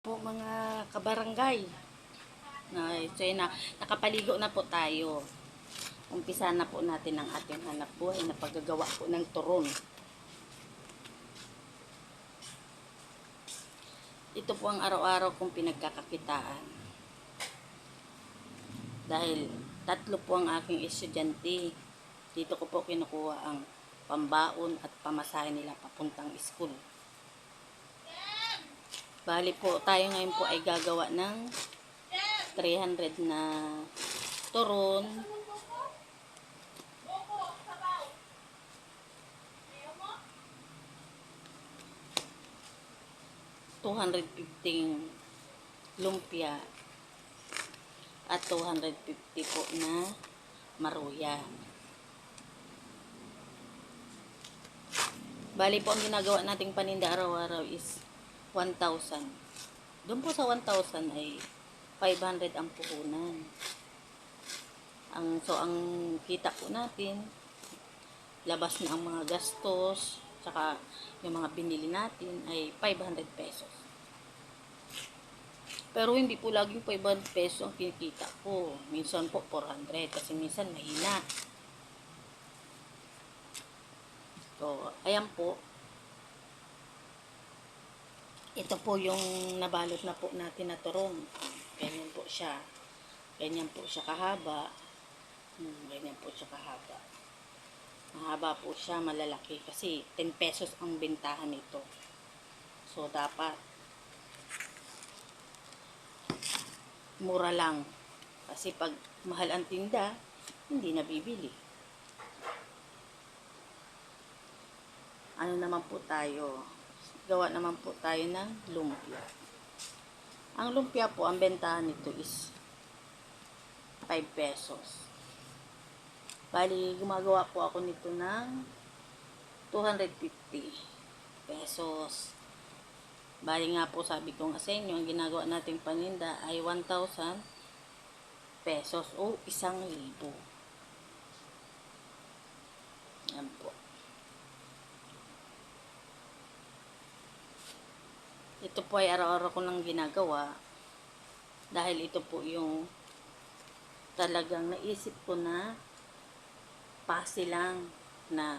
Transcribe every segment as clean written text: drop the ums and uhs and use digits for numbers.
Po mga kabarangay. So yun na, nakapaligo na po tayo. Umpisa na po natin ang ating hanap buhay na paggagawa po ng turon. Ito po ang araw-araw kong pinagkakakitaan. Dahil tatlo po ang aking estudyante. Dito ko po kinukuha ang pambaon at pamasahe nila papuntang school. Bali po, tayo ngayon po ay gagawa ng 300 na turon. $250 lumpia at 250 po na maruya. Bali po ang ginagawa nating paninda araw-araw is 1,000. Doon po sa 1,000 ay 500 ang puhunan. So ang kita po natin, labas na ang mga gastos, tsaka yung mga binili natin ay 500 pesos. Pero hindi po laging 500 pesos ang kinikita ko. Minsan po 400 kasi minsan mahina. So, ayan po. Ito po yung nabalot na po natin na turon. Ganyan po siya. Ganyan po siya kahaba. Ganyan po siya kahaba. Mahaba po siya, malalaki. Kasi 10 pesos ang bentahan nito. So, dapat mura lang. Kasi pag mahal ang tinda, hindi nabibili. Ano naman po tayo? Gawa naman po tayo ng lumpia. Ang lumpia po, ang bentahan nito is 5 pesos. Bali, gumagawa po ako nito ng 250 pesos. Bali nga po, sabi ko nga sa inyo, ang ginagawa nating paninda ay 1,000 pesos o 1,000. Yan po. Ito po ay araw-araw ko nang ginagawa dahil ito po yung talagang naisip ko na pasi lang na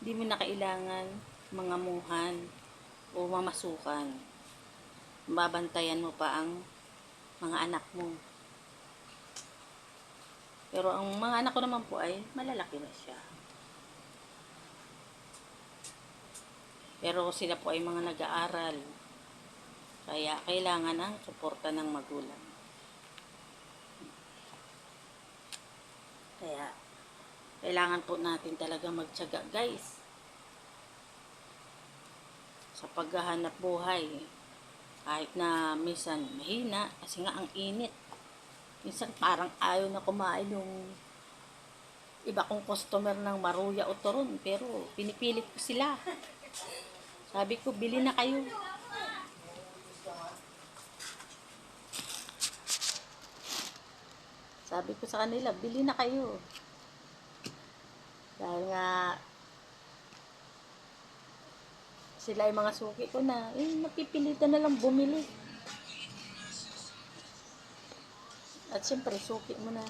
hindi mo na kailangan mangamuhan o mamasukan. Babantayan mo pa ang mga anak mo. Pero ang mga anak ko naman po ay malalaki na siya. Pero sila po ay mga nag-aaral. Kaya kailangan ang suporta ng magulang. Kaya kailangan po natin talaga magtiyaga, guys. Sa paghahanap buhay. Kahit na minsan mahina kasi nga ang init. Minsan parang ayaw na kumain yung iba kong customer ng maruya o turon. Pero pinipilit ko sila. Sabi ko, bili na kayo. Sabi ko sa kanila, bili na kayo. Dahil nga, sila ay mga suki ko na, napipilitan na lang bumili. At syempre, suki mo na.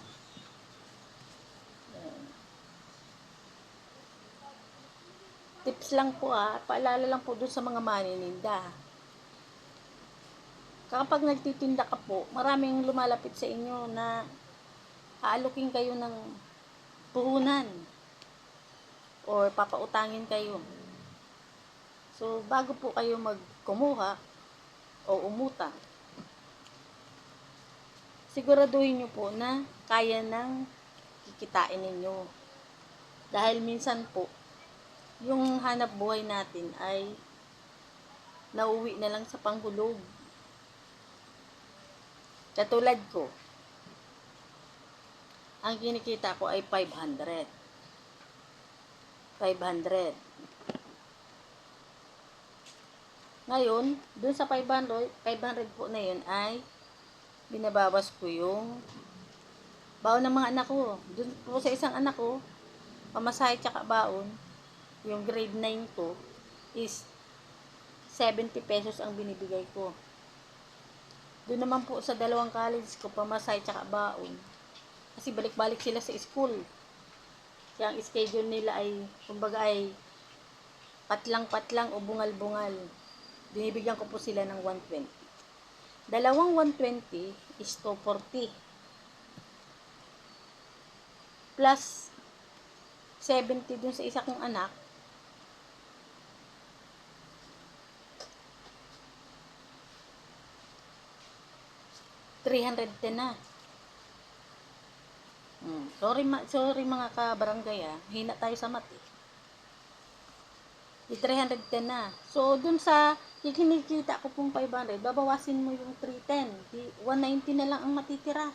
Tips lang po paalala lang po dun sa mga manininda. Kapag nagtitinda ka po, maraming lumalapit sa inyo na aalukin kayo ng puhunan or papautangin kayo. So, bago po kayo magkumuha o umutang, siguraduhin nyo po na kaya ng kikitain ninyo. Dahil minsan po, yung hanap buhay natin ay nauwi na lang sa panghulog. Katulad ko, ang kinikita ko ay 500. 500. Ngayon, dun sa 500 po na yun ay binabawas ko yung baon ng mga anak ko. Dun po sa isang anak ko, pamasahe tsaka baon, yung grade 9 ko is 70 pesos ang binibigay ko. Doon naman po sa dalawang college ko, pamasay tsaka baon. Kasi balik-balik sila sa school. Kaya ang schedule nila ay, kumbaga ay, patlang-patlang o bungal-bungal. Binibigyan ko po sila ng 120. Dalawang 120 is 240. Plus 70 dun sa isa kong anak, 310 na. Sorry mga kabarangay hina tayo sa mat eh. Di 310 na. So, dun sa kinikita ko pong 500, babawasin mo yung 310. Di 190 na lang ang matitira.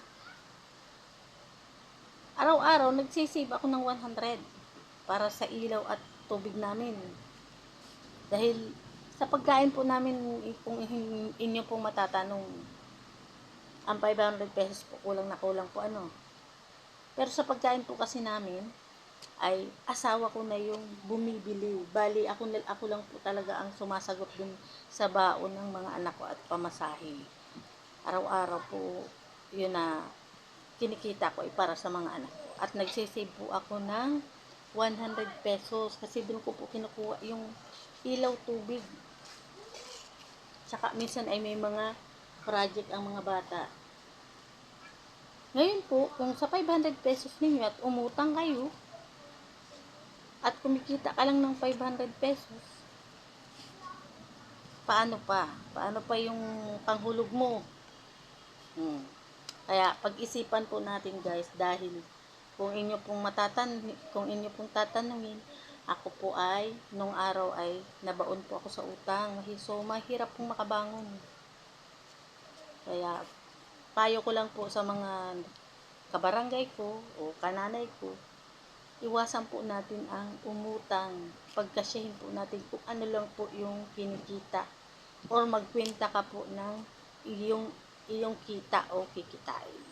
Araw-araw, nagsisave ako ng 100 para sa ilaw at tubig namin. Dahil sa pagkain po namin, kung inyo pong matatanong, ang 500 pesos po, kulang na kulang po Pero sa pagkain po kasi namin, ay asawa ko na yung bumibili. Bali, ako lang po talaga ang sumasagot dun sa baon ng mga anak ko at pamasahe. Araw-araw po, yun na kinikita ko ay para sa mga anak ko. At nagsisave po ako ng 100 pesos kasi dun ko po kinukuha yung ilaw tubig. Tsaka minsan ay may mga project ang mga bata. Ngayon po, kung sa 500 pesos ninyo at umutang kayo, at kumikita ka lang ng 500 pesos, paano pa? Paano pa yung panghulog mo? Kaya pag-isipan po natin guys, dahil kung inyo pong tatanungin, ako po ay nung araw ay nabaon po ako sa utang. So mahirap pong makabangon. Kaya payo ko lang po sa mga kabarangay ko o kananay ko, iwasan po natin ang umutang. Pagkasyahin po natin kung ano lang po yung kinikita, or magkwenta ka po ng iyong kita o kikitain.